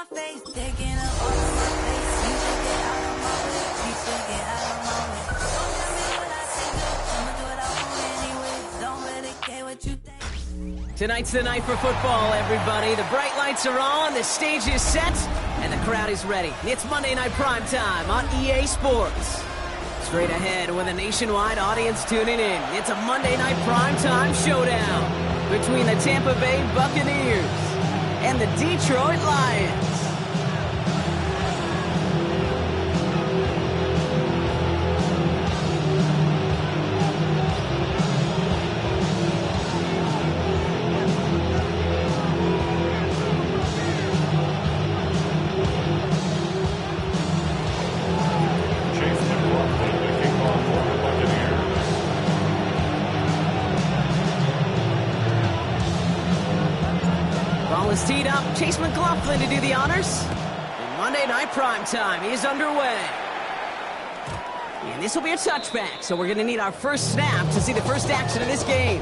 my face, taking up all of my face. You should get out of my way. You should get out of my way. Don't tell me what I should do. I'ma do what I want anyway. Don't really care what you think. Tonight's the night for football, everybody. The bright lights are on, the stage is set, and the crowd is ready. It's Monday Night Primetime on EA Sports. Straight ahead with a nationwide audience tuning in. It's a Monday Night Primetime showdown between the Tampa Bay Buccaneers and the Detroit Lions. Ball is teed up. Chase McLaughlin to do the honors. And Monday Night Primetime is underway. And this will be a touchback, so we're going to need our first snap to see the first action of this game.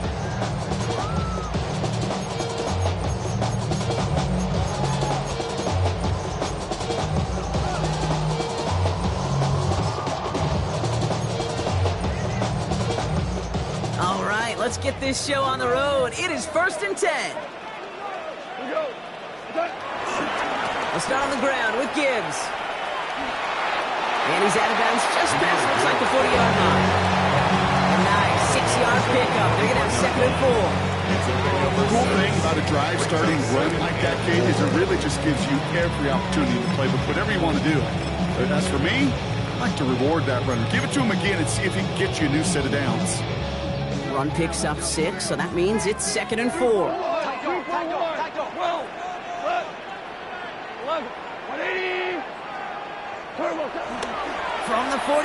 All right, let's get this show on the road. It is 1st and 10. We'll start on the ground with Gibbs. And he's out of bounds just past, looks like the 40-yard line. A nice 6-yard pickup. They're going to have 2nd and 4. The cool thing about a drive starting run like that, Kate, is it really just gives you every opportunity to play with whatever you want to do. But as for me, I like to reward that runner. Give it to him again and see if he can get you a new set of downs. Run picks up 6, so that means it's 2nd and 4. From the 41.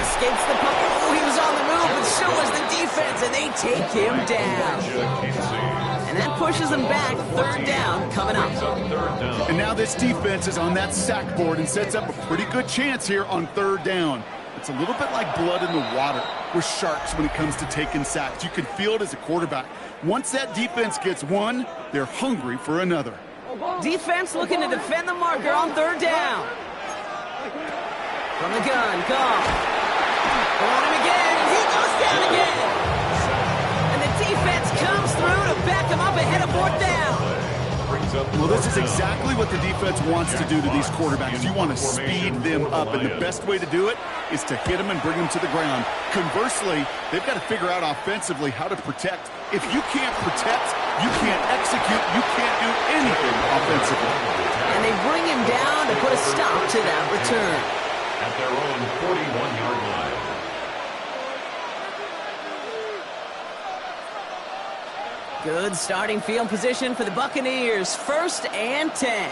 Escapes the puck. Oh, he was on the move, but so was the defense, and they take him down. And that pushes them back. 3rd down coming up. And now this defense is on that sack board and sets up a pretty good chance here on 3rd down. It's a little bit like blood in the water with sharks when it comes to taking sacks. You can feel it as a quarterback. Once that defense gets one, they're hungry for another. Defense looking to defend the marker on 3rd down. From the gun, Goff. On him again, and he goes down again. And the defense comes through to back him up ahead of 4th down. Well, this is exactly what the defense wants to do to these quarterbacks. You want to speed them up, and the best way to do it is to hit them and bring them to the ground. Conversely, they've got to figure out offensively how to protect. If you can't protect, you can't execute, you can't do anything offensively. And they bring him down to put a stop to that return. At their own 41-yard line. Good starting field position for the Buccaneers. 1st and 10.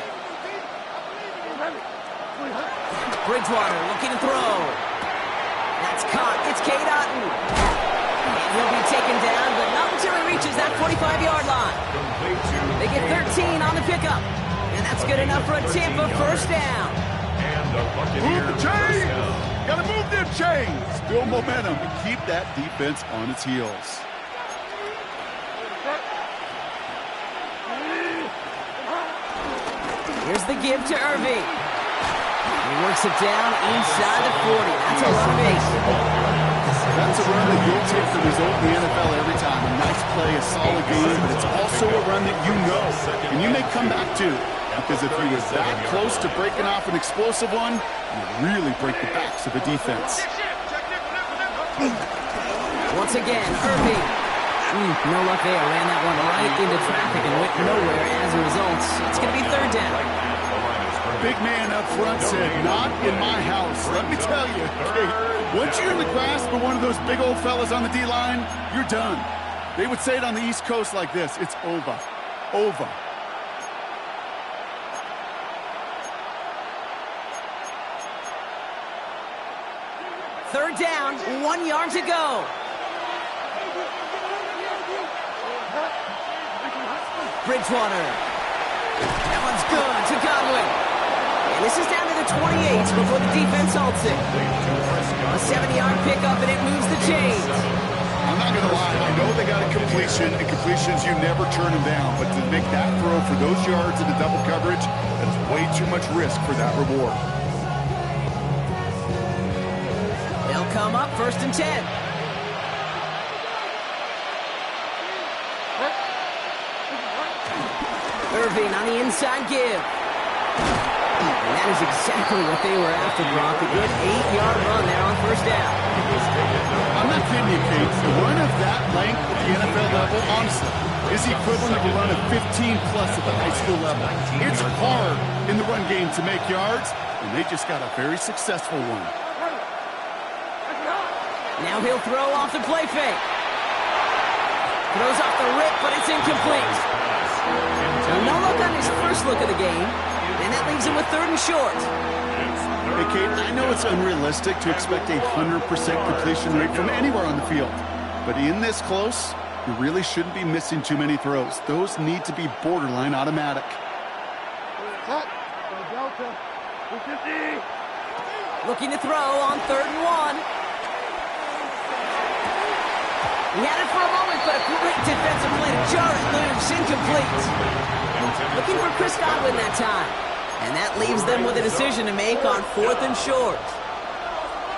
Bridgewater looking to throw. That's caught. It's Cade Otton. And he'll be taken down, but not until he reaches that 45-yard line. They get 13 on the pickup. And that's good enough for a Tampa 1st down. Move the chains! Gotta move them chains! Build momentum and keep that defense on its heels. Here's the give to Irving. He works it down inside the 40. That's a run base. That's a run that you'll take the result in the NFL every time. A nice play, a solid game, but it's also a run that you know, and you may come back to. Because if you were that close to breaking off an explosive one, you really break the backs of a defense. Once again, Irving. No luck there. Ran that one right into traffic and went nowhere as a result. It's going to be 3rd down. Big man up front said, not in my house. Let me tell you, Kate, once you're in the grasp of one of those big old fellas on the D-line, you're done. They would say it on the East Coast like this. It's over. Over. Third down, 1 yard to go. Bridgewater. That one's good to Godwin. And this is down to the 28 before the defense halts it. A 70-yard pickup, and it moves the chains. On not going to lie. I know they got a completion, and completions, you never turn them down. But to make that throw for those yards in the double coverage, that's way too much risk for that reward. They'll come up 1st and 10. Irving on the inside give. And that is exactly what they were after, Brock. A good 8-yard run there on 1st down. I'm not kidding you, Kate. The run of that length at the NFL level, honestly, is the equivalent of a run of 15-plus at the high school level. It's hard in the run game to make yards, and they just got a very successful one. Now he'll throw off the play fake. Throws off the rip, but it's incomplete. So no look on his first look of the game, and that leaves him with 3rd and short. Hey, Kate, I know it's unrealistic to expect a 100% completion rate from anywhere on the field. But in this close, you really shouldn't be missing too many throws. Those need to be borderline automatic. Looking to throw on 3rd and 1. He had it for a moment, but a great defensive play to jar it loose. Incomplete. Looking for Chris Godwin that time. And that leaves them with a decision to make on 4th and short.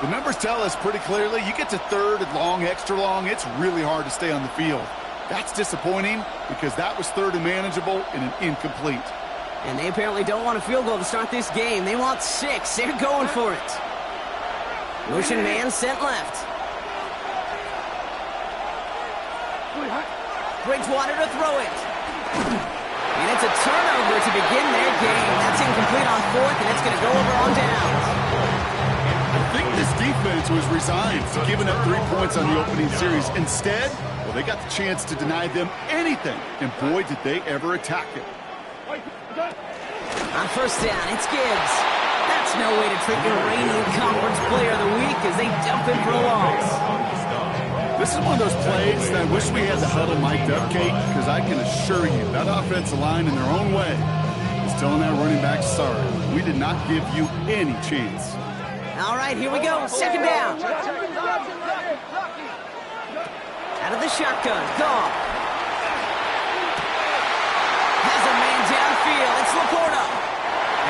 The numbers tell us pretty clearly, you get to 3rd and long, extra long, it's really hard to stay on the field. That's disappointing because that was 3rd and manageable and an incomplete. And they apparently don't want a field goal to start this game. They want 6. They're going for it. Motion man sent left. Bridgewater to throw it. And it's a turnover to begin their game. That's incomplete on 4th, and it's going to go over on downs. I think this defense was resigned to giving up 3 points on the opening series. Instead, well, they got the chance to deny them anything, and boy, did they ever attack it. On 1st down, it's Gibbs. That's no way to treat your reigning conference player of the week as they dump him for a loss. This is one of those plays that I wish we had the huddle mic'd up, Kate, because I can assure you that offensive line in their own way is telling that running back, sorry, we did not give you any chance. All right, here we go. 2nd down. Out of the shotgun. Goff. Has a man downfield. It's Laporta.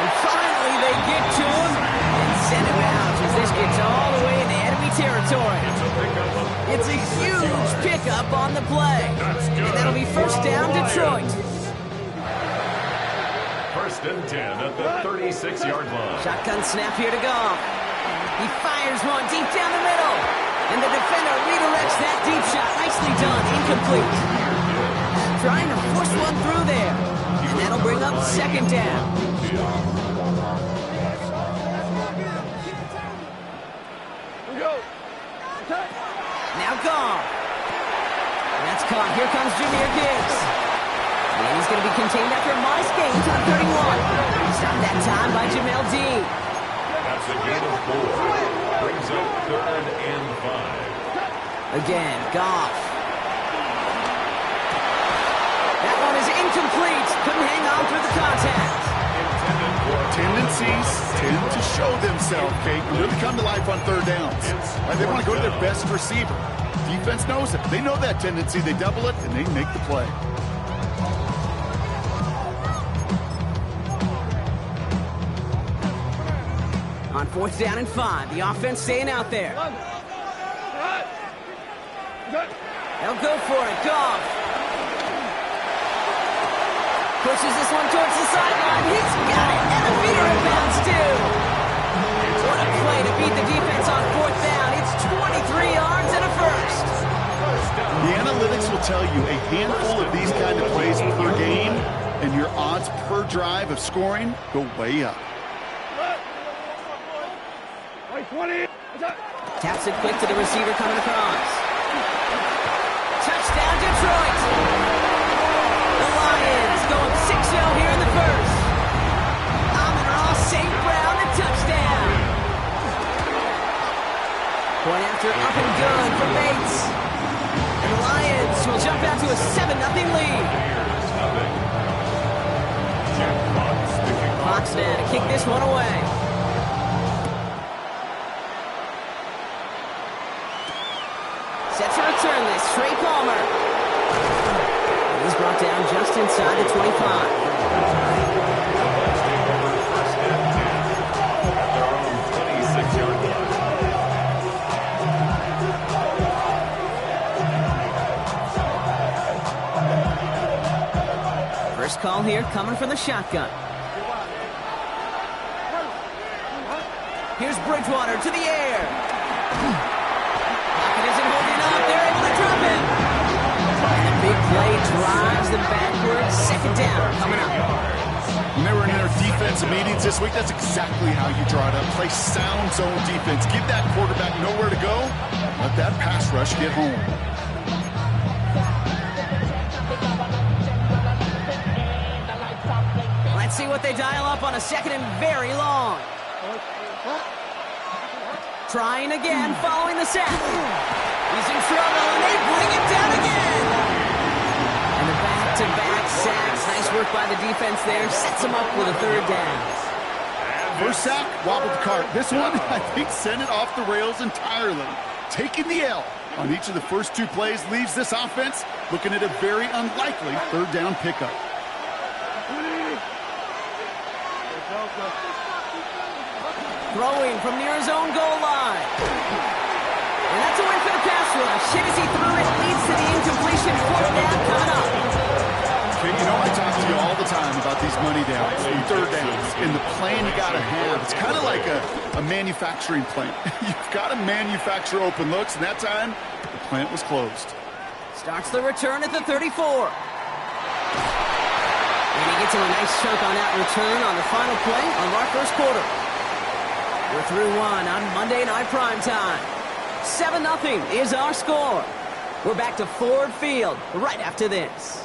And finally they get to him and send him out as this gets all the way into enemy territory. It's a huge pickup on the play. And that'll be 1st down, Detroit. 1st and 10 at the 36-yard line. Shotgun snap here to Goff. He fires one deep down the middle. And the defender redirects that deep shot. Nicely done. Incomplete. Trying to force one through there. And that'll bring up 2nd down. Now Goff. That's caught. Here comes Jahmyr Gibbs. And he's going to be contained after a modest gain to the 31. Stopped that time by Jamel Dean. That's a gain of 4. Brings up 3rd and 5. Again, Goff. That one is incomplete. Couldn't hang on through the contact. Tendencies tend to show themselves, Kate, and really come to life on 3rd downs. Right? They want to go to their best receiver. Defense knows it. They know that tendency. They double it, and they make the play. On 4th down and 5, the offense staying out there. They'll go for it. Goff. Pushes this one towards the sideline. He's got it. And a beater in bounds, too. What a play to beat the defense on 4th down. It's 23 yards and a 1st. The analytics will tell you a handful of these kind of plays per game, and your odds per drive of scoring go way up. Taps it quick to the receiver coming across. Touchdown, Detroit. The Lions going 6-0 here in the 1st. Amon-Ra St. Brown, a touchdown. Point after up and good for Bates. And the Lions will jump out to a 7-0 lead. Fox now to kick this one away. Sets a return this. Trey Palmer. He's brought down just inside the 25. First and 10 at their own 26-yard line. First call here coming from the shotgun. Here's Bridgewater to the air. Pocket isn't holding up. They're able to drop him. And the big play drives them backwards. Second down coming up. When they were in their defensive meetings this week, that's exactly how you draw it up. Play sound zone defense. Give that quarterback nowhere to go. Let that pass rush get home. Let's see what they dial up on a second and very long. Trying again, following the sack. He's in trouble, and they bring him down again. And the back-to-back sacks. Nice work by the defense there. Sets him up with a third down. First sack, wobbled the cart. This one, I think, sent it off the rails entirely. Taking the L on each of the first two plays leaves this offense looking at a very unlikely third down pickup. Throwing from near his own goal line. And that's a win for the pass rush. Hit as he threw it, leads to the incompletion. Fourth down coming up. Okay, you know I talk to you all the time about these money downs and third downs and the plan you got to have. It's kind of like a manufacturing plant. You've got to manufacture open looks, and that time the plant was closed. Starts the return at the 34. And he gets him a nice chunk on that return on the final play of our first quarter. We're through one on Monday Night Primetime. 7-0 is our score. We're back to Ford Field right after this.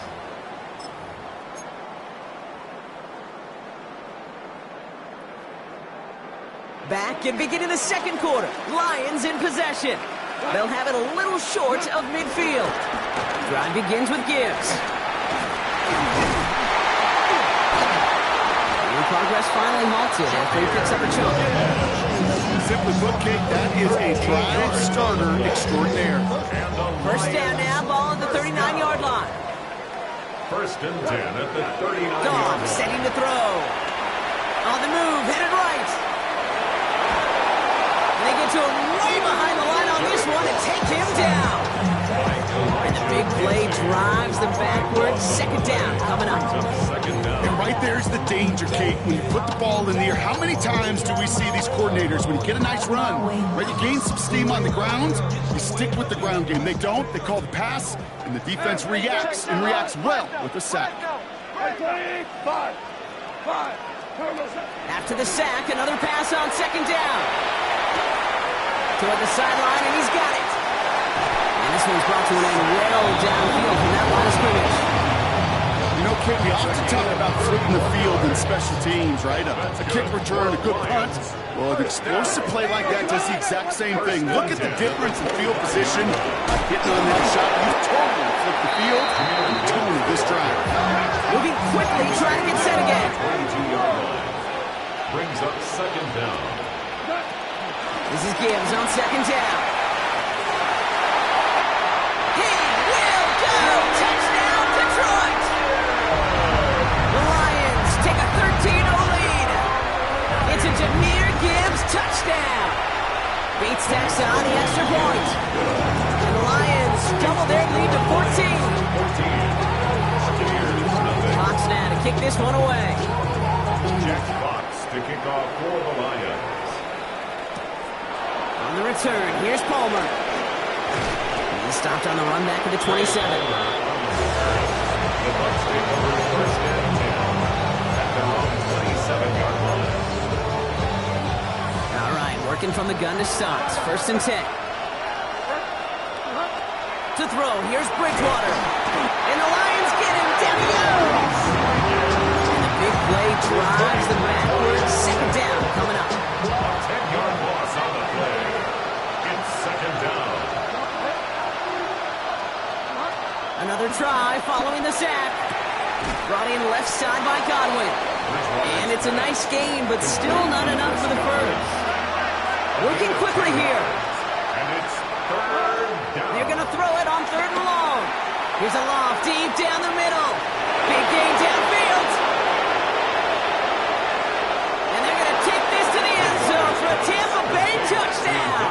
Back and beginning the second quarter. Lions in possession. They'll have it a little short of midfield. Drive begins with Gibbs. Progress finally halted after he picks up a chunk. Simply put, Kate, that is a drive starter extraordinaire. First down now, ball at the 39-yard line. First and 10 at the 39-yard Goff line. setting to throw. On the move, headed right. They get to him way behind the line on this one and take him down. And the big play drives them backwards. Second down coming up. And right there's the danger, Kate. When you put the ball in the air, how many times do we see these coordinators, when you get a nice run, right, you gain some steam on the ground, you stick with the ground game. They don't, they call the pass, and the defense reacts, and reacts well with a sack. After the sack, another pass on second down. Toward the sideline, and he's got it. And this one's brought to an end well downfield from that line of scrimmage. You know, Kate, we often talk about flipping the field in special teams, right? A kick return, a good punt. Well, an explosive play like that does the exact same thing. Look at the difference in field position. Getting on that shot, you totally flip the field and the tone of this drive. Moving quickly, trying to get set again. 22-yard line. Brings up second down. This is Gibbs on second down. He will go! Touchdown, Detroit! The Lions take a 13-0 lead. It's a Jahmyr Gibbs touchdown. Beats Texas on the extra point. And the Lions double their lead to 14. Fox now to kick this one away. Jack Fox to kick off for the Lions. On the return, here's Palmer. He stopped on the run back at the 27. The Bucs take over first and 10 at their own 27-yard line. All right, working from the gun to start. First and 10. To throw, here's Bridgewater. And the Lions get him. Down he goes. And the big play drives them backwards. Second down coming up. 10-yard loss on the play. It's second down. Another try following the sack. Brought in left side by Godwin. And it's a nice game, but still not enough for the first. Working quickly here. And it's third They're going to throw it on 3rd and long. Here's a loft deep down the middle. Big gain downfield. And they're going to take this to the end zone for a Tampa Bay touchdown.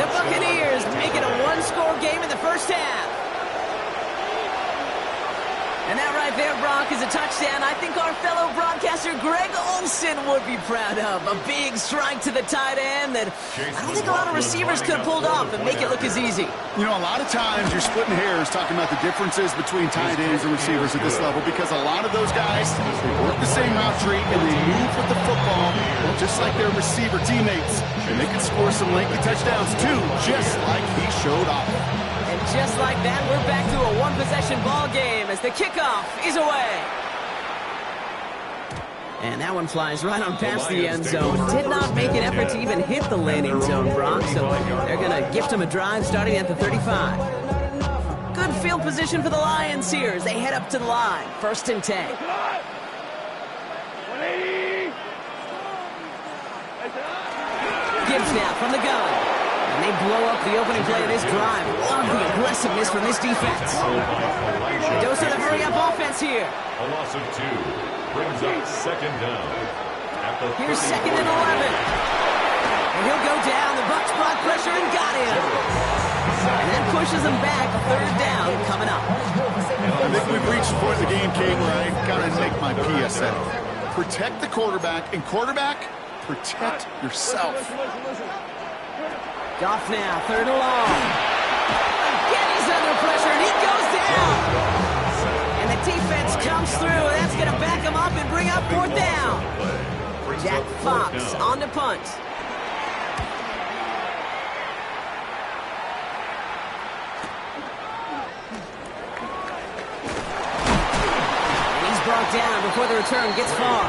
The Buccaneers make it a one-score game in the first half. And that right there, Brock, is a touchdown I think our fellow broadcaster Greg Olsen would be proud of. A big strike to the tight end that I don't think a lot of receivers could have pulled off and make it look as easy. You know, a lot of times you're splitting hairs talking about the differences between tight ends and receivers at this level because a lot of those guys, they work the same route tree and they move with the football just like their receiver teammates. And they can score some lengthy touchdowns too, just like he showed off. And just like that, we're back to a one-possession ball game as the kickoff is away. And that one flies right on past the end zone. Did not make an effort to even hit the landing zone, Brock, so they're going to gift him a drive starting at the 35. Good field position for the Lions here as they head up to the line. 1st and 10. Gibbs now from the gun. And they blow up the opening play of this drive. Love the aggressiveness from this defense. Dose of the hurry-up offense here. A loss of 2 brings up 2nd down. Here's 2nd and 11. And he'll go down. The Bucs brought pressure and got him. And that pushes them back. 3rd down coming up. I think we've reached the point of the game, Kate, where I got to make my PSA. Protect the quarterback, and quarterback, protect yourself. Goff now, 3rd and long. Again, he's under pressure, and he goes down. And the defense comes through, and that's going to back him up and bring up 4th down. Jack Fox on the punt. And he's brought down before the return gets far.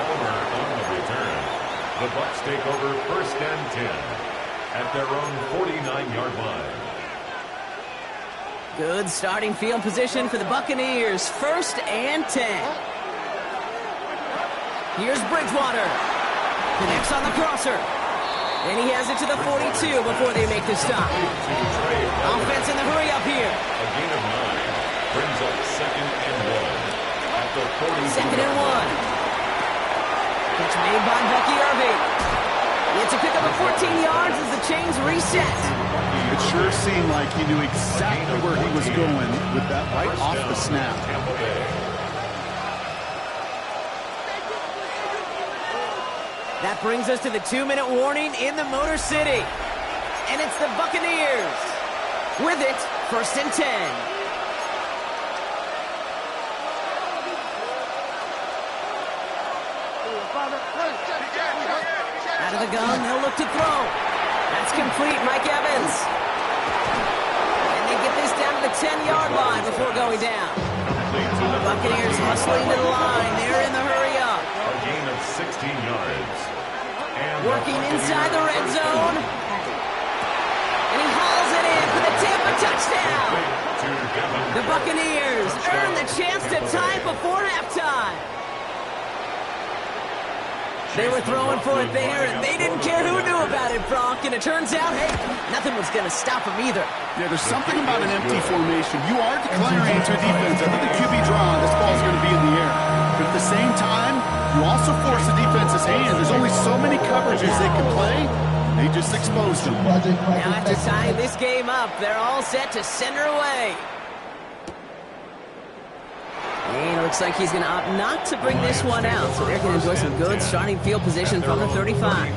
The Bucs take over 1st and 10 at their own 49-yard line. Good starting field position for the Buccaneers. 1st and 10. Here's Bridgewater. Connects on the crosser. And he has it to the 42 before they make the stop. Offense in the hurry up here. A gain of 9 brings up 2nd and 1 at the 40. 2nd and 1. Catch made by Bucky Irving. It's a pickup of 14 yards as the chains reset. It sure seemed like he knew exactly where he was going with that right off the snap. That brings us to the 2-minute warning in the Motor City. And it's the Buccaneers. With it, 1st and 10. Out of the gun, they'll look to throw. That's complete, Mike Evans. And they get this down to the 10-yard line before going down. Buccaneers hustling to the line. They're in the hurry-up. A gain of 16 yards. And working inside the red zone. And he hauls it in for the Tampa touchdown. The Buccaneers earn the chance to tie before halftime. They were throwing for it there, and they didn't care who knew about it, Brock. And it turns out, hey, nothing was going to stop them either. Yeah, there's something about an empty formation. You are declaring to a defense, after the QB draw, this ball's going to be in the air. But at the same time, you also force the defense's hand. There's only so many coverages they can play. They just exposed them. Now after tying this game up, they're all set to send her away. And it looks like he's going to opt not to bring this one out. So they're going to enjoy some good starting field position from the 35.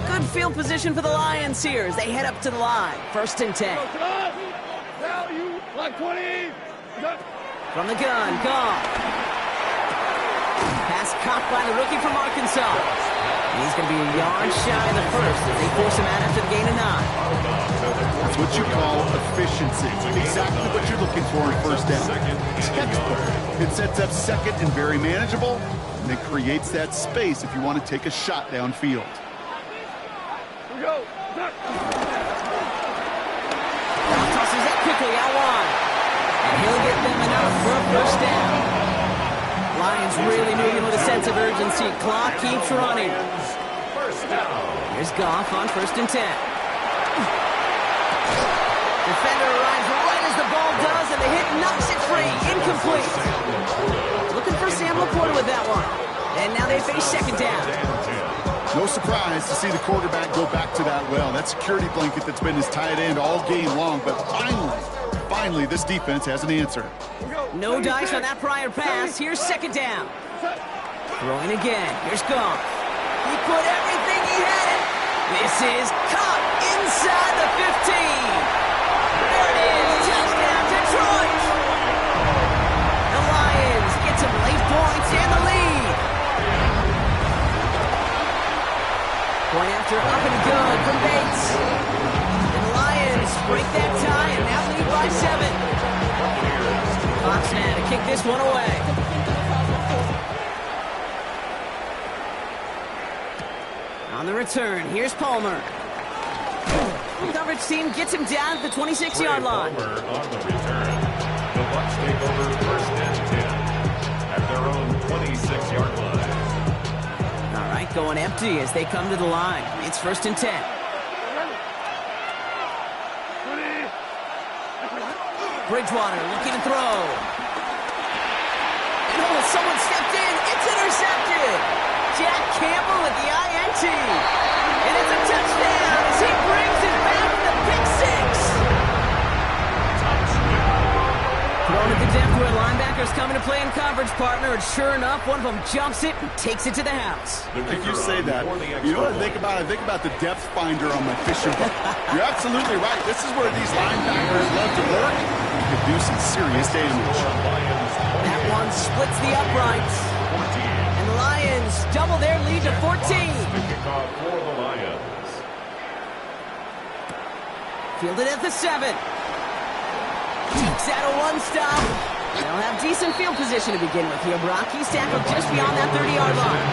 Good field position for the Lions here as they head up to the line. 1st and 10. From the gun, Goff. Pass caught by the rookie from Arkansas. He's going to be a yard shy of the first as they force him out after the gain of 9. That's what you call efficiency. Exactly what you're looking for in 1st down. Textbook. It sets up 2nd and very manageable, and it creates that space if you want to take a shot downfield. Here we go. Tosses it quickly out wide. And he'll get them enough for a 1st down. Lions really moving with a sense of urgency. Clock keeps running. 1st down. Here's Goff on 1st and 10. Defender arrives right as the ball does, and the hit knocks it free. Incomplete. Looking for Sam Laporta with that one. And now they face 2nd down. No surprise to see the quarterback go back to that well. That security blanket that's been his tight end all game long, but finally this defense has an answer. No dice on that prior pass. Here's 2nd down. Throwing again. Here's Goff. He put everything he had. This is caught inside the 15. There it is. Touchdown, Detroit. The Lions get some late points and the lead. Point after up and good from Bates. And the Lions break that tie and now lead by 7. Foxman to kick this one away. On the return, here's Palmer. The coverage team gets him down at the 26-yard line. Palmer on the return. The Bucs take over 1st and 10 at their own 26-yard line. All right, going empty as they come to the line. It's 1st and 10. Bridgewater looking to throw. And someone stepped in. It's intercepted. Jack Campbell with the INT. And it's a touchdown as he brings it back to the pick 6. Thrown at the depth where linebackers coming to play in coverage, partner. And sure enough, one of them jumps it and takes it to the house. If you say that, you know what I think about? I think about the depth finder on my fishing boat. You're absolutely right. This is where these linebackers love to work. You could do some serious damage. That one splits the uprights. And the Lions double their lead to 14. Kickoff for the Lions. Fielded at the 7. Takes out a one-stop. They'll have decent field position to begin with here, Brock. He's tackled just beyond that 30-yard line.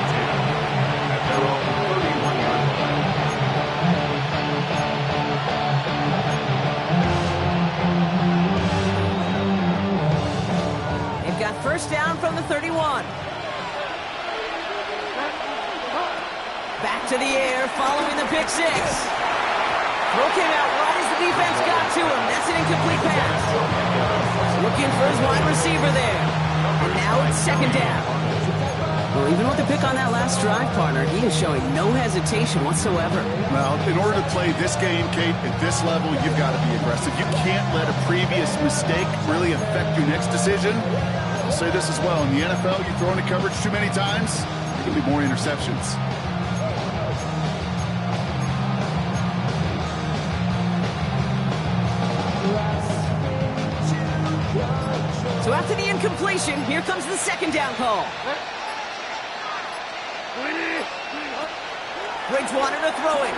At their own 31-yard line. They've got 1st down from the 31. Back to the air, following the pick 6. Throw came out right as the defense got to him. That's an incomplete pass. Looking for his wide receiver there. And now it's 2nd down. Well, even with the pick on that last drive, partner, he is showing no hesitation whatsoever. Well, in order to play this game, Kate, at this level, you've got to be aggressive. You can't let a previous mistake really affect your next decision. I'll say this as well. In the NFL, you throw into coverage too many times, there can be more interceptions. So after the incompletion, here comes the 2nd down call. Bridgewater to throw it.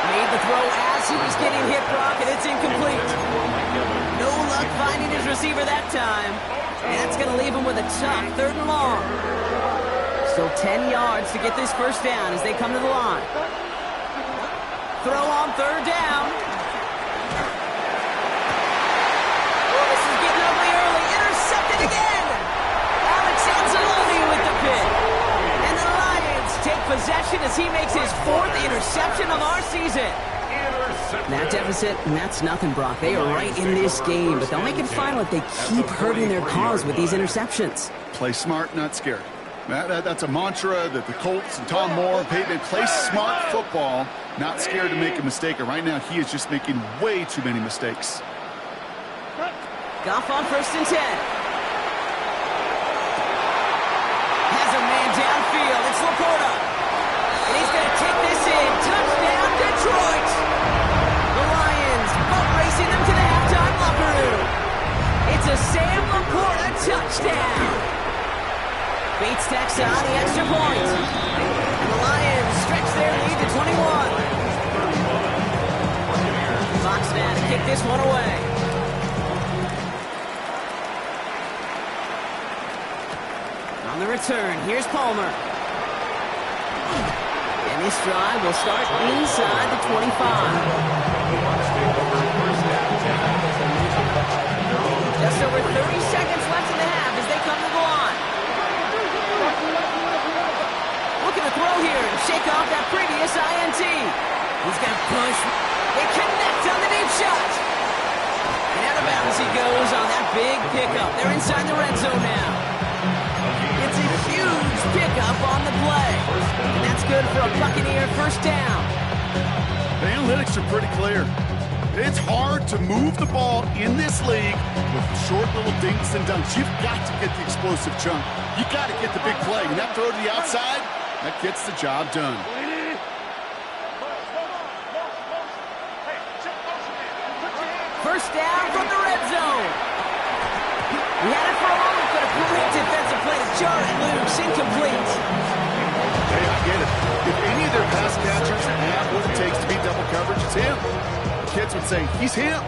Made the throw as he was getting hit, Brock, and it's incomplete. No luck finding his receiver that time. And that's going to leave him with a tough 3rd and long. Still 10 yards to get this 1st down as they come to the line. Throw on 3rd down. This is getting ugly early. Intercepted again. Alex Anzalone with the pick. And the Lions take possession as he makes his 4th interception of our season. That deficit, and that's nothing, Brock. They are right in this game, but they'll make it final if they keep hurting their cause with these interceptions. Play smart, not scared. That's a mantra that the Colts and Tom Moore and Peyton play smart football, not scared to make a mistake. And right now, he is just making way too many mistakes. Goff on 1st and 10. Has a man downfield. It's Laporta. And he's going to take this in. Touchdown, Detroit. The Lions boat racing them to the halftime locker room. It's a Sam Laporta touchdown. Bates tacks on the extra point. And the Lions stretch their lead to 21. Foxman to kick this one away. On the return, here's Palmer. And this drive will start inside the 25. Just over 30 seconds left in the half as they come to the line. Looking to throw here, and shake off that previous INT. He's going to push. They connect on the deep shot. And out of bounds he goes on that big pickup. They're inside the red zone now. It's a huge pickup on the play. And that's good for a Buccaneer first down. The analytics are pretty clear. It's hard to move the ball in this league with short little dinks and dunks. You've got to get the explosive chunk. You've got to get the big play. And that throw to the outside, that gets the job done. First down from the red zone. He had it for a moment, but a great defensive play to jar it loose. Incomplete. Hey, I get it. If any of their pass catchers have what it takes to beat double coverage, it's him. The kids would say, he's him.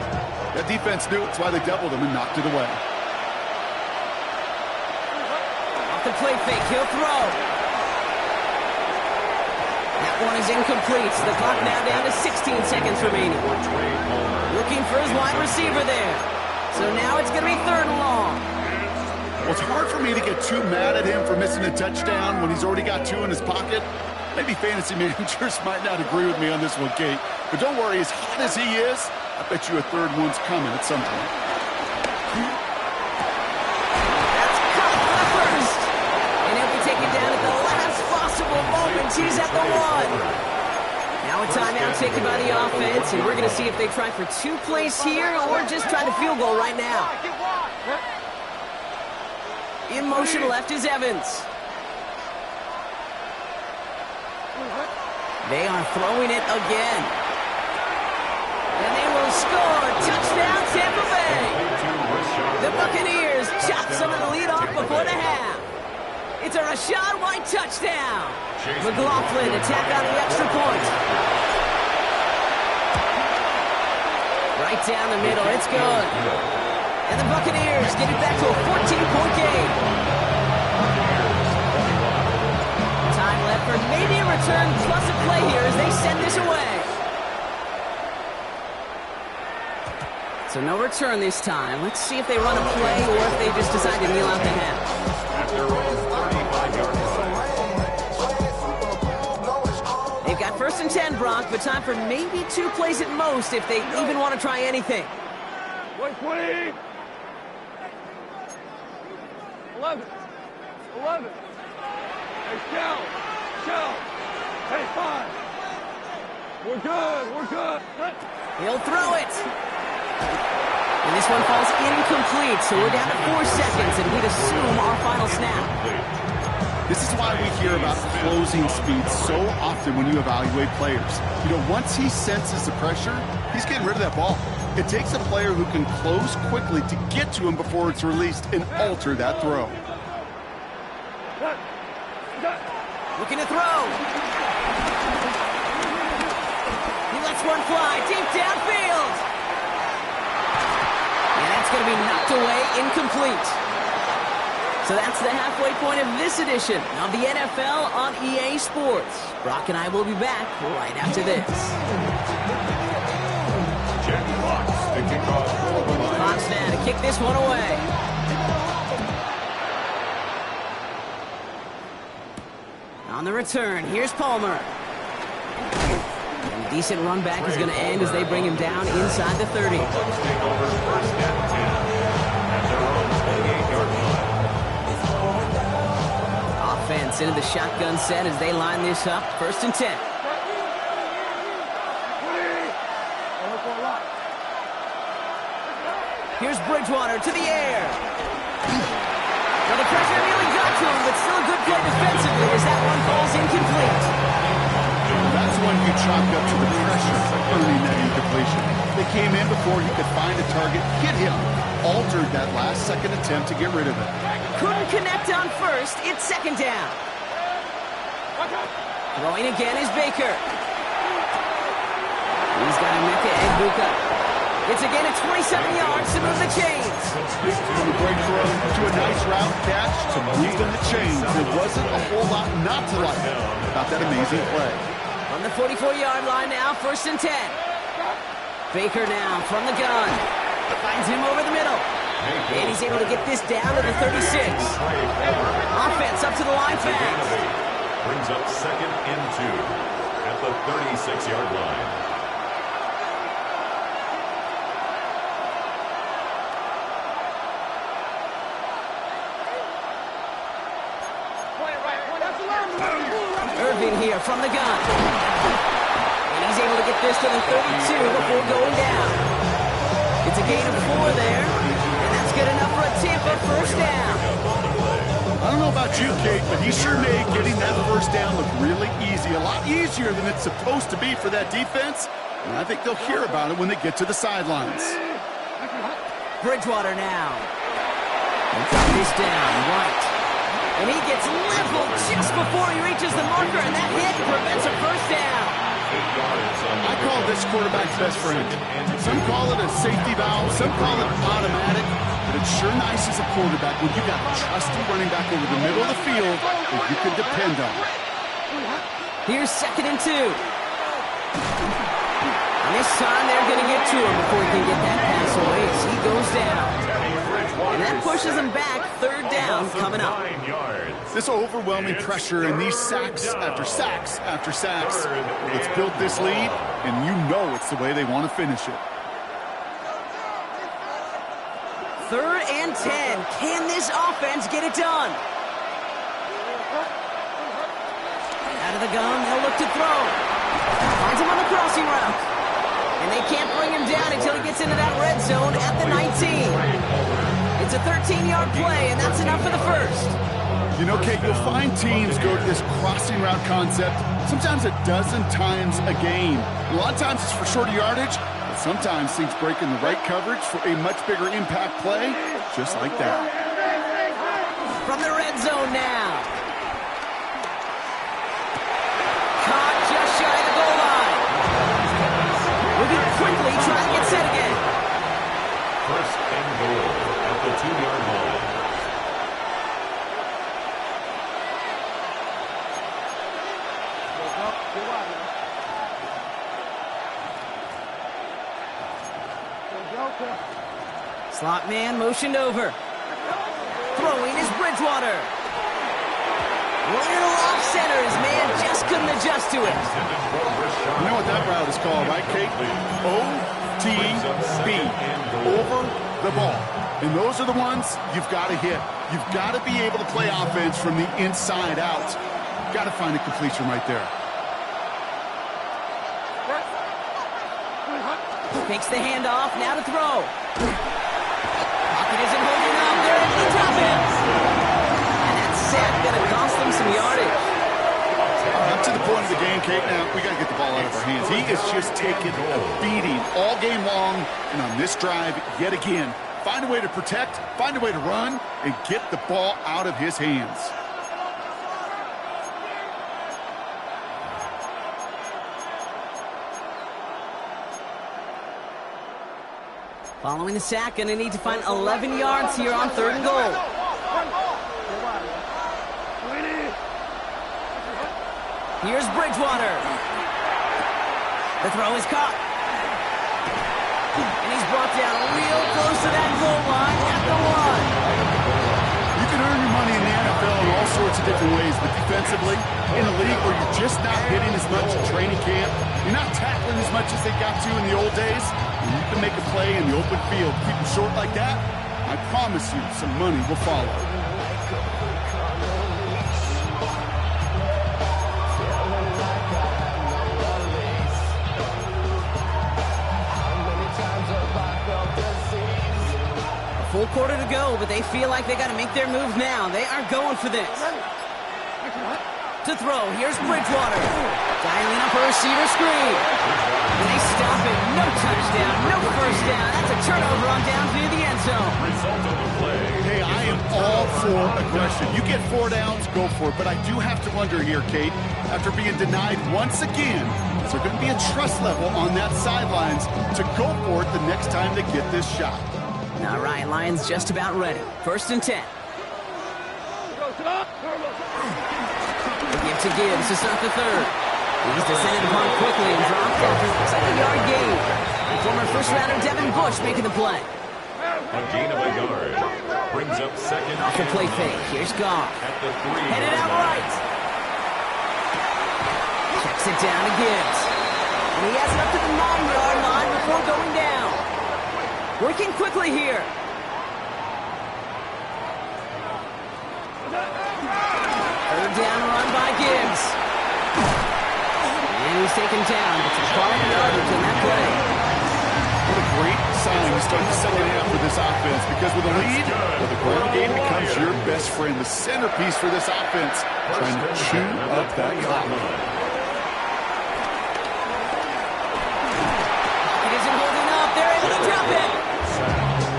That defense knew it. That's why they doubled him and knocked it away. Off the play fake, he'll throw. That one is incomplete. The clock now down to 16 seconds remaining. Looking for his wide receiver there. So now it's going to be third and long. Well, it's hard for me to get too mad at him for missing a touchdown when he's already got two in his pocket. Maybe fantasy managers might not agree with me on this one, Kate. But don't worry, as hot as he is, I bet you a third one's coming at some point. That's caught for the first. And he'll be taken down at the last possible moment. He's at the one. Now a timeout taken by the offense, and we're going to see if they try for 2 plays here or just try the field goal right now. In motion left is Evans. They are throwing it again. And they will score. Touchdown, Tampa Bay. The Buccaneers chop some of the lead off before the half. It's a Rachaad White touchdown. McLaughlin attack on the extra point. Right down the middle. It's good. And the Buccaneers get it back to a 14-point game. Time left for maybe a return plus a play here as they send this away. So no return this time. Let's see if they run a play or if they just decide to kneel out the half. They've got first and 10, Brock, but time for maybe 2 plays at most if they even want to try anything. 120. 11. Hey, Shell. Hey, 5. We're good. He'll throw it. And this one falls incomplete, so we're down to 4 seconds, and we'd assume our final snap. This is why we hear about closing speed so often when you evaluate players. You know, once he senses the pressure, he's getting rid of that ball. It takes a player who can close quickly to get to him before it's released and alter that throw. Looking to throw. He lets one fly deep downfield. And that's going to be knocked away, incomplete. So that's the halfway point of this edition of the NFL on EA Sports. Brock and I will be back right after this. Jack Fox, the kickoff for the Lions. Fox now to kick this one away. On the return, here's Palmer. And a decent run back is going to end as they bring him down inside the 30. Take over first and 10 at their own 28-yard line. Offense into the shotgun set as they line this up. First and 10. Here's Bridgewater to the air. Well, the pressure really got to him, but still a good play defensively as that one falls incomplete. That's when you chalk up to the pressure of earning that incompletion. They came in before he could find a target, hit him, altered that last-second attempt to get rid of it. Couldn't connect on first. It's second down. Throwing again is Baker. He's got Emeka Egbuka. It's again at 27 yards to move the chains. From a great throw to a nice route catch to moving the chains. There wasn't a whole lot not to like about that amazing play. On the 44-yard line now, first and 10. Baker now from the gun. Finds him over the middle. And he's able to get this down to the 36. Offense up to the line fast. Brings up second and 2. 36-yard line. Irving here from the gun. And he's able to get this to the 32 before going down. It's a gain of 4 there. And that's good enough for a Tampa first down. I don't know about you, Kate, but he sure made getting that first down look really easy. A lot easier than it's supposed to be for that defense. And I think they'll hear about it when they get to the sidelines. Bridgewater now. And drop this down, right. And he gets leveled just before he reaches the marker, and that hit prevents a first down. I call this quarterback's best friend. Some call it a safety valve, some call it automatic, but it's sure nice as a quarterback when you got a trusty running back over the middle of the field that you can depend on. Here's 2nd and 2. And this time they're going to get to him before he can get that pass away as he goes down. And that pushes him back. 3rd down coming up. This overwhelming pressure and these sacks after sacks after sacks, it's built this lead, and you know it's the way they want to finish it. 3rd and 10. Can this offense get it done? Out of the gun, they'll look to throw. Finds him on the crossing route. And they can't bring him down until he gets into that red zone at the 19. It's a 13-yard play, and that's enough for the first. You know, Kate, you'll find teams go to this crossing route concept sometimes a dozen times a game. A lot of times it's for shorter yardage, but sometimes things break in the right coverage for a much bigger impact play, just like that. From the red zone now. Caught just shy of the goal line. Moving quickly, trying to get set again. First and goal at the 2-yard line. Slot man motioned over. Throwing is Bridgewater. Little off center. His man just couldn't adjust to it. You know what that route is called, right, Kate? OTB. Over the ball. And those are the ones you've got to hit. You've got to be able to play offense from the inside out. Got to find a completion right there. Fakes the handoff, now to throw. Pocket isn't holding up, they're at the top end. And that sack gonna cost them some yardage. Up to the point of the game, Kate, now we gotta get the ball out of our hands. He is just taking a beating all game long, and on this drive, yet again, find a way to protect, find a way to run, and get the ball out of his hands. Following the sack, going to need to find 11 yards here on 3rd and goal. Here's Bridgewater. The throw is caught. And he's brought down real close to that goal line at the 1. You can earn your money in the NFL in all sorts of different ways, but defensively, in a league where you're just not hitting as much in training camp, you're not tackling as much as they got to in the old days, and you can make a play in the open field, keep them short like that, I promise you some money will follow. A full quarter to go, but they feel like they got to make their move now. They are going for this. To throw, here's Bridgewater. Dialing up a receiver screen. And they stop it. No touchdown, no first down. That's a turnover on down near the end zone. Result of the play. Hey, I am all for aggression. You get 4 downs, go for it. But I do have to wonder here, Kate, after being denied once again, is there going to be a trust level on that sidelines to go for it the next time they get this shot? All right, Lions just about ready. 1st and 10. To Gibbs to start the 3rd. He's descended upon quickly and dropped after a 7-yard gain. Former first-rounder Devin Bush making the play. A gain of a yard. Brings up 2nd. Off the play fake. Here's Goff. At the 3. Headed out right. Checks it down to Gibbs. And he has it up to the 9-yard line before going down. Working quickly here. Third down run by Gibbs. And he's taken down. It's a quality yardage in that play. What a great sign to start the second half for this offense, because with a lead, the ground game becomes your best friend, the centerpiece for this offense, trying to chew up that clock. It isn't holding up. They're able to drop it.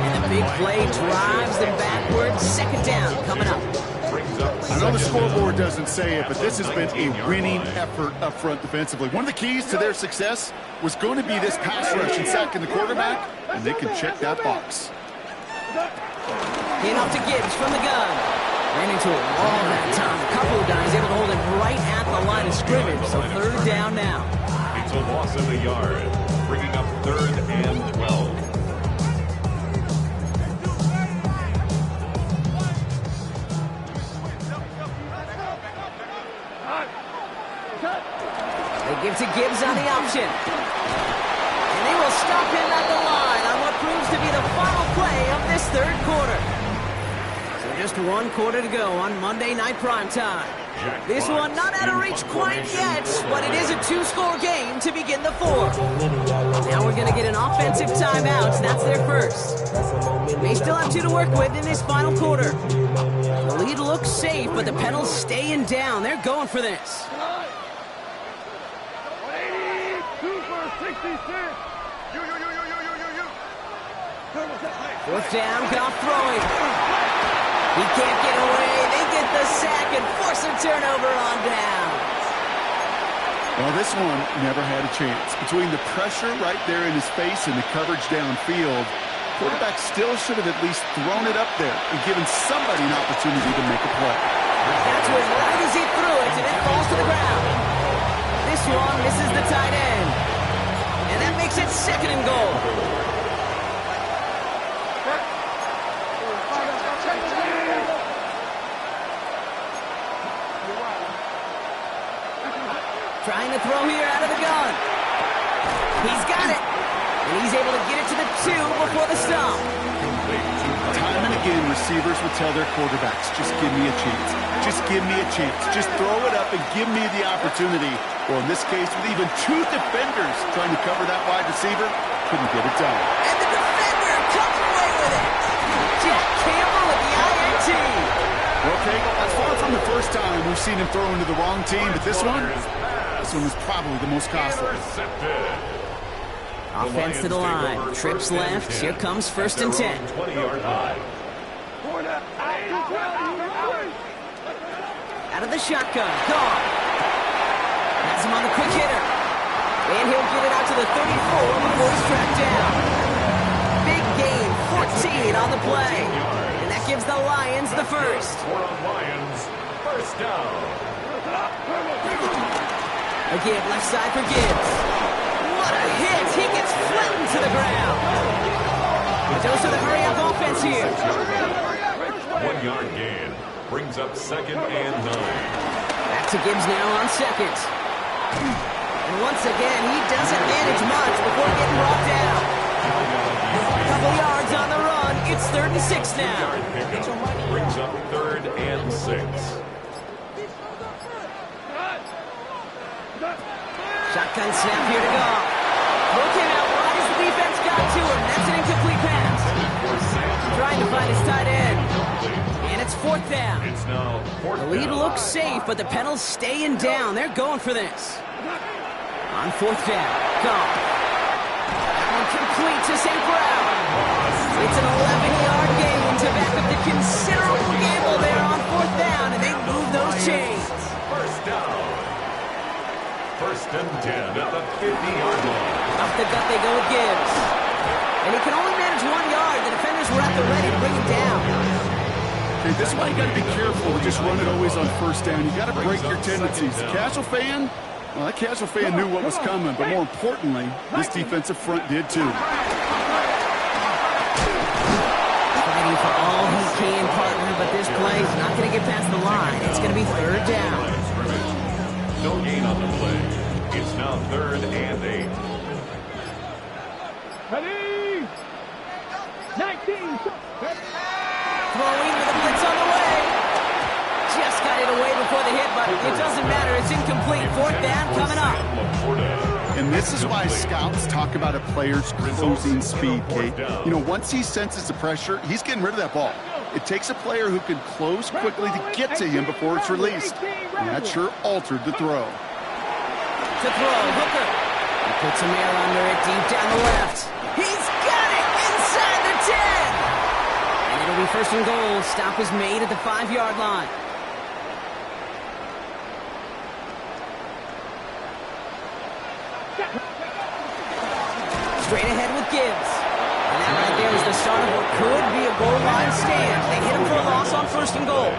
And the big play drives them backwards. Second down coming up. I know the scoreboard doesn't say it, but this has been a winning effort up front defensively. One of the keys to their success was going to be this pass rush and sacking the quarterback, and they can check that box. In off to Gibbs from the gun. Ran into a wall that time. A couple of guys able to hold it right at the line of scrimmage, so third down now. It's a loss of a yard, bringing up 3rd and 12. They give to Gibbs on the option. And they will stop him at the line on what proves to be the final play of this third quarter. So just 1 quarter to go on Monday Night Primetime. This one not out of reach quite yet, but it is a 2-score game to begin the fourth. Now we're going to get an offensive timeout. That's their first. They still have 2 to work with in this final quarter. The lead looks safe, but the Penals staying down. They're going for this. 4th down, Goff throwing. He can't get away. They get the sack and force a turnover on down. Well, this one never had a chance. Between the pressure right there in his face and the coverage downfield, quarterback still should have at least thrown it up there and given somebody an opportunity to make a play. That's what right as he threw it, and it falls to the ground. This one misses the tight end. And that makes it 2nd and goal. Trying to throw here out of the gun. He's got it. And he's able to get it to the 2 before the stop. Time and again, receivers would tell their quarterbacks, just give me a chance. Just give me a chance. Just throw it up and give me the opportunity. Well, in this case, with even 2 defenders trying to cover that wide receiver, couldn't get it done. And the defender comes away with it. Jack Campbell with the INT. Okay, that's far from the first time we've seen him throw into the wrong team, but this one was probably the most costly. Offense to the line. Trips left. Here comes 1st and 10. 20-yard line. Out of the shotgun. Gone. Has him on the quick hitter. And he'll get it out to the 34 before he's tracked down. Big gain. 14 on the play. And that gives the Lions the first. Lions, 1st down. Again, left side for Gibbs. What a hit! He gets flattened to the ground. Those are the hurry-up offense here. 1-yard gain brings up 2nd and 9. Back to Gibbs now on 2nd. And once again, he doesn't manage much before getting brought down. A couple yards on the run. It's 3rd and 6 now. Brings up 3rd and 6. Shotgun snap here to go. Look him out wide as the defense got to him. That's an incomplete pass. Trying to find his tight end. And it's 4th down. It's now 4th The lead down. looks safe, but the Penals staying down. They're going for this. On 4th down. Gone. That one complete to St. Brown. It's an 11-yard gain to back up the considerable gamble there on 4th down, and they move those chains. 1st down. 1st and 10 at the 50-yard line. Off the gut they go with Gibbs. And he can only manage 1 yard. The defenders were at the ready to bring him down. Okay, this is why you got to be careful to just run it always on 1st down. You got to break your tendencies. The casual fan, well, that casual fan knew what was coming, but more importantly, this defensive front did too. Fighting for all he can, partner, but this play is not going to get past the line. It's going to be 3rd down. No gain on the play. now 3rd and 8. Ready? 19. Throwing with a blitz on the way. Just got it away before the hit, but it doesn't matter. It's incomplete. 4th down coming up. And this is why scouts talk about a player's closing speed, Kate. You know, once he senses the pressure, he's getting rid of that ball. It takes a player who can close quickly to get to him before it's released. And that sure altered the throw. To throw, Hooker. He puts some air under it, deep down the left. He's got it inside the 10. And it'll be 1st and goal. Stop is made at the 5-yard line. Straight ahead with Gibbs. And that right there is the start of what could be a goal line stand. They hit him for a loss on 1st and goal.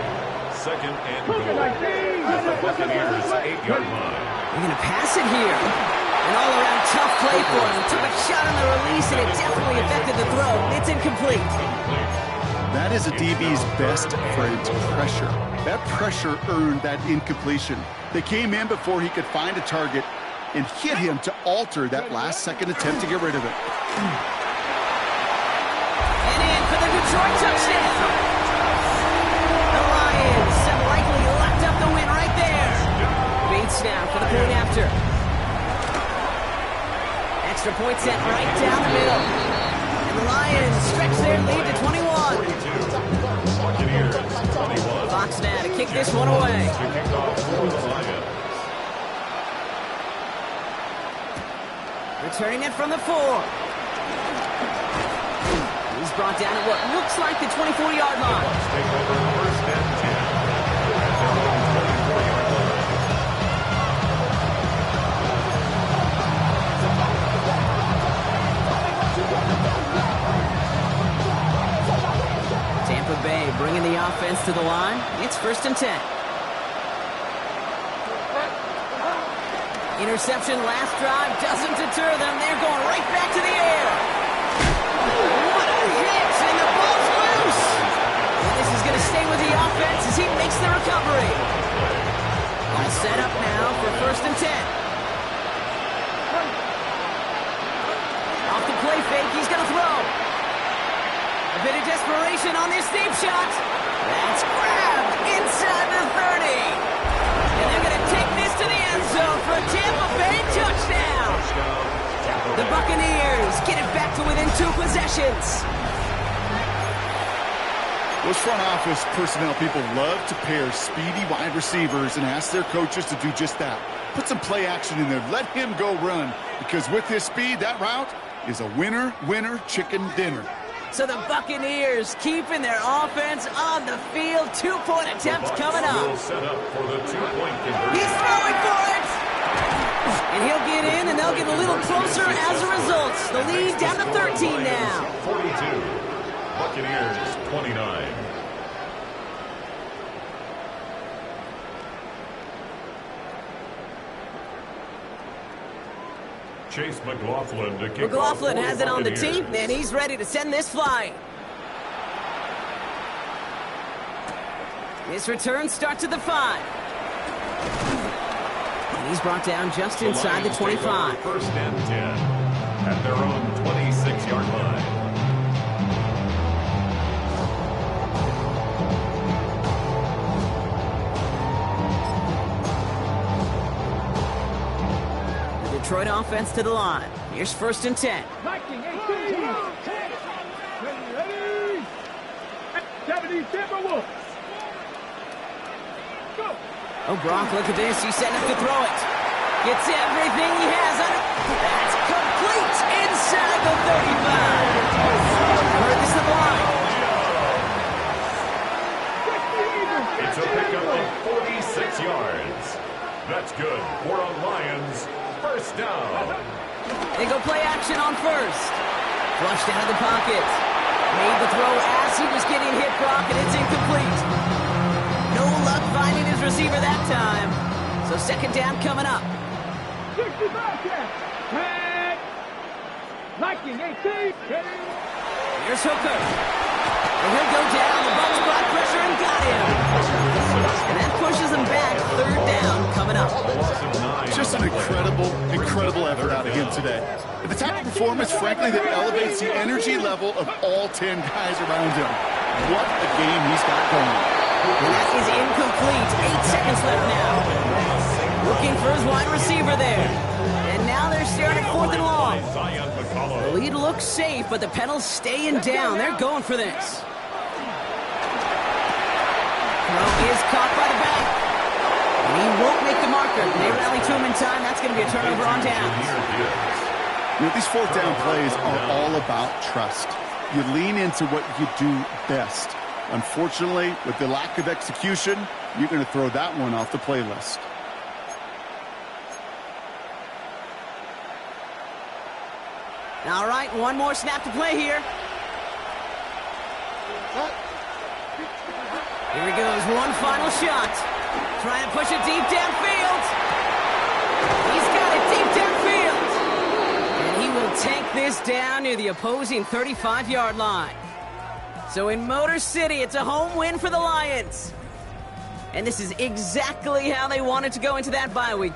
2nd and goal at the Buccaneers' 8-yard line. They're going to pass it here. An all-around tough play for him. He took a shot on the release, and it definitely affected the throw. It's incomplete. That is a DB's best friend, pressure. That pressure earned that incompletion. They came in before he could find a target and hit him to alter that last-second attempt to get rid of it. And in for the Detroit touchdown. The Lions have likely locked up the win right there. Bates now for the point after. Extra point set right down the middle. And the Lions stretch their lead to 21. Buccaneers 21. Fox now to kick this one away. To kick off for the Lions. Returning it from the 4. He's brought down at what looks like the 24-yard line. Bucs take over 1st and 10 at their own 24-yard line. Tampa Bay bringing the offense to the line. It's 1st and 10. Interception last drive doesn't deter them. They're going right back to the air. What a hit, and the ball's loose. And this is going to stay with the offense as he makes the recovery. All set up now for 1st and 10. Off the play fake, he's going to throw. A bit of desperation on this deep shot. That's grabbed inside the 30. And they're going to take this to the end zone for a Tampa Bay touchdown. The Buccaneers get it back to within 2 possessions. Those front office personnel people love to pair speedy wide receivers and ask their coaches to do just that. Put some play action in there. Let him go run. Because with his speed, that route is a winner, winner, chicken dinner. So the Buccaneers keeping their offense on the field. 2-point attempts coming up. Will set up for the 2-point conversion. He's throwing for it! And he'll get in, and they'll get a little closer as a result. The lead down to 13 now. 42. Buccaneers 29. Chase McLaughlin to kick McLaughlin off has it on the Buccaneers. team, and he's ready to send this flying. This return starts at the 5. And he's brought down just inside the 25. 1st and 10 at their own 26-yard line. Detroit offense to the line. Here's 1st and 10. Viking 18. Ready. 70 Timberwolves. Go. Oh, Brock, look at this. He's setting up to throw it. Gets everything he has on it. That's complete inside the 35. Heard this the line. It's a pickup of 46 yards. That's good for a Lions 1st down. They go play action on 1st. Flushed out of the pocket. Made the throw as he was getting hit, Brock, and it's incomplete. No luck finding his receiver that time. So 2nd down coming up. 65 catch. Tag. Viking 18. Here's Hooker. And he'll go down. The Bucs brought pressure and got him. And that pushes them back. Third down coming up. Just an incredible effort out of him today. At the type of performance, frankly, that elevates the energy level of all 10 guys around him. What a game he's got going. And that is incomplete. 8 seconds left now. Looking for his wide receiver there. And now they're staring at 4th and long. The lead looks safe, but the pedals staying down. They're going for this. Throw is caught by the back. And he won't make the marker. They rally to him in time. That's going to be a turnover on downs. You know, these 4th down plays are all about trust. You lean into what you do best. Unfortunately, with the lack of execution, you're going to throw that one off the playlist. All right, one more snap to play here. Here he goes, one final shot. Trying to push it deep downfield. He's got it deep downfield. And he will take this down near the opposing 35-yard line. So in Motor City, it's a home win for the Lions. And this is exactly how they wanted to go into that bye week.